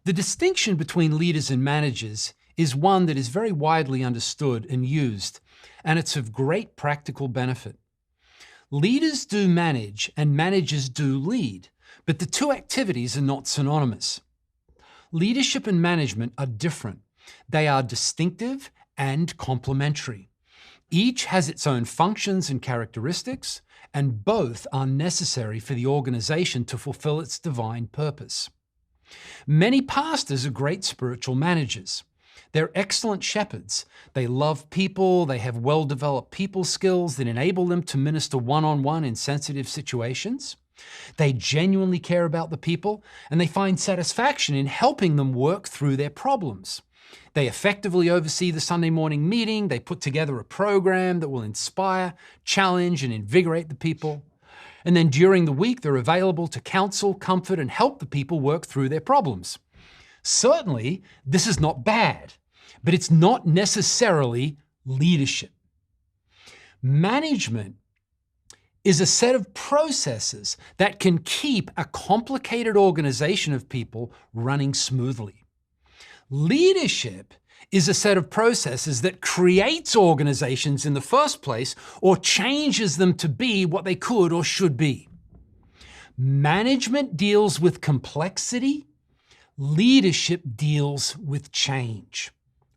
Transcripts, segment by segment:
The distinction between leaders and managers is one that is very widely understood and used, and it's of great practical benefit. Leaders do manage and managers do lead, but the two activities are not synonymous. Leadership and management are different. They are distinctive and complementary. Each has its own functions and characteristics, and both are necessary for the organization to fulfill its divine purpose. Many pastors are great spiritual managers. They're excellent shepherds. They love people, they have well-developed people skills that enable them to minister one-on-one in sensitive situations. They genuinely care about the people, and they find satisfaction in helping them work through their problems. They effectively oversee the Sunday morning meeting. They put together a program that will inspire, challenge, and invigorate the people. And then during the week, they're available to counsel, comfort, and help the people work through their problems. Certainly, this is not bad, but it's not necessarily leadership. Management is a set of processes that can keep a complicated organization of people running smoothly. Leadership is a set of processes that creates organizations in the first place or changes them to be what they could or should be. Management deals with complexity. Leadership deals with change.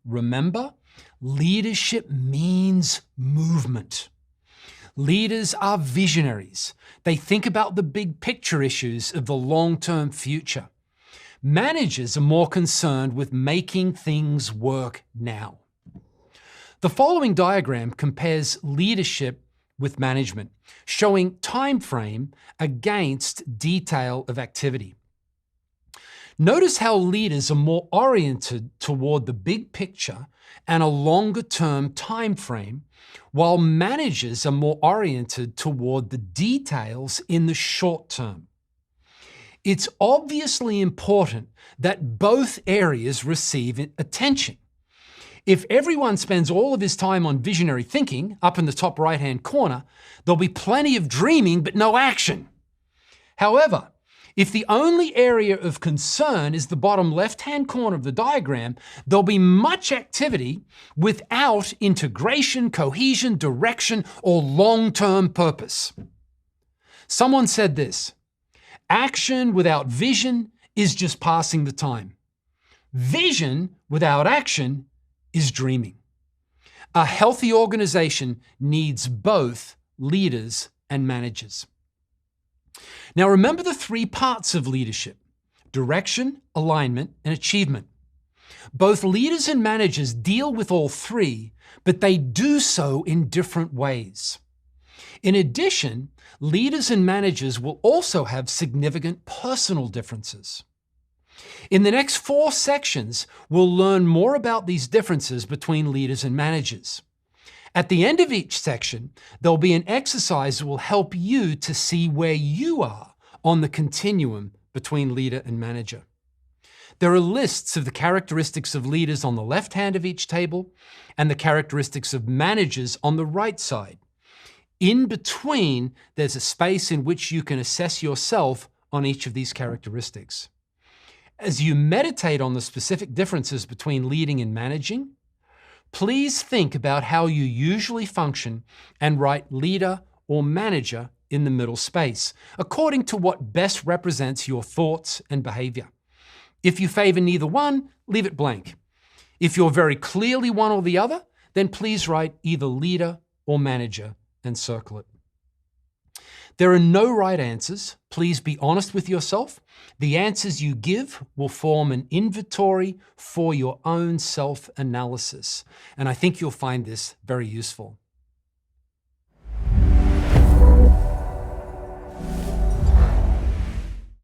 Remember, leadership means movement. Leaders are visionaries. They think about the big picture issues of the long-term future. Managers are more concerned with making things work now. The following diagram compares leadership with management, showing time frame against detail of activity. Notice how leaders are more oriented toward the big picture and a longer-term time frame, while managers are more oriented toward the details in the short term. It's obviously important that both areas receive attention. If everyone spends all of his time on visionary thinking, up in the top right-hand corner, there'll be plenty of dreaming but no action. However, if the only area of concern is the bottom left-hand corner of the diagram, there'll be much activity without integration, cohesion, direction, or long-term purpose. Someone said this: action without vision is just passing the time. Vision without action is dreaming. A healthy organization needs both leaders and managers. Now remember the three parts of leadership: direction, alignment, and achievement. Both leaders and managers deal with all three, but they do so in different ways. In addition, leaders and managers will also have significant personal differences. In the next 4 sections, we'll learn more about these differences between leaders and managers. At the end of each section, there'll be an exercise that will help you to see where you are on the continuum between leader and manager. There are lists of the characteristics of leaders on the left hand of each table and the characteristics of managers on the right side. In between, there's a space in which you can assess yourself on each of these characteristics. As you meditate on the specific differences between leading and managing, please think about how you usually function and write leader or manager in the middle space, according to what best represents your thoughts and behavior. If you favor neither one, leave it blank. If you're very clearly one or the other, then please write either leader or manager and circle it. There are no right answers. Please be honest with yourself. The answers you give will form an inventory for your own self-analysis, and I think you'll find this very useful.